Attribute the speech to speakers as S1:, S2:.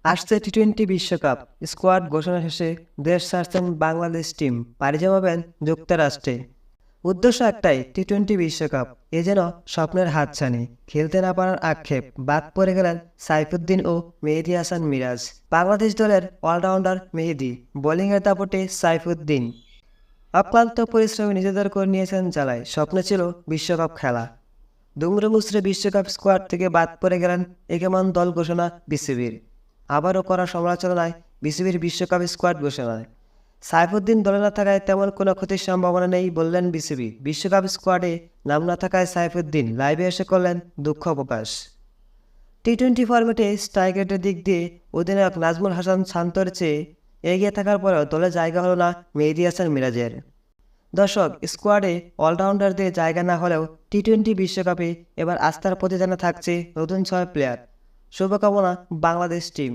S1: আসছে টি-20 বিশ্বকাপ। স্কোয়াড ঘোষণা শেষে দেশ ছাড়ছেন বাংলাদেশ টিম, পাড়ি জমাবেন যুক্তরাষ্ট্রে। উদ্দেশ্য একটাই, টি-20 বিশ্বকাপ। এ যেন স্বপ্নের হাতছানি। খেলতে না পারার আক্ষেপ, বাদ পড়ে গেলেন সাইফুদ্দিন ও মেহেদী হাসান মিরাজ। বাংলাদেশ দলের অলরাউন্ডার মেহেদী, বোলিংয়ের দাপটে সাইফুদ্দিন। অক্লান্ত পরিশ্রমে নিজেদের করে নিয়েছেন জ্বালায়। স্বপ্নে ছিল বিশ্বকাপ খেলা। দুমড়ে মুচড়ে বিশ্বকাপ স্কোয়াড থেকে বাদ পড়ে গেলেন একেমন দল ঘোষণা বিসিবির। আবারও করা সমালোচনায় বিসিবির বিশ্বকাপ স্কোয়াড ঘোষণায় সাইফুদ্দিন দলে না থাকায় তেমন কোনো ক্ষতির সম্ভাবনা নেই বললেন বিসিবি। বিশ্বকাপ স্কোয়াডে নাম না থাকায় সাইফুদ্দিন লাইভে এসে করলেন দুঃখ প্রকাশ। টি-20 ফরম্যাটে স্ট্রাইক রেটের দিক দিয়ে অধিনায়ক নাজমুল হাসান শান্তর চেয়ে এগিয়ে থাকার পরেও দলে জায়গা হলো না মেহেদী হাসান মিরাজের। দর্শক, স্কোয়াডে অলরাউন্ডারদের জায়গা না হলেও টি-20 বিশ্বকাপে এবার আস্থার প্রতিদানে থাকছে নতুন 6 প্লেয়ার। শুভকামনা বাংলাদেশ টিম।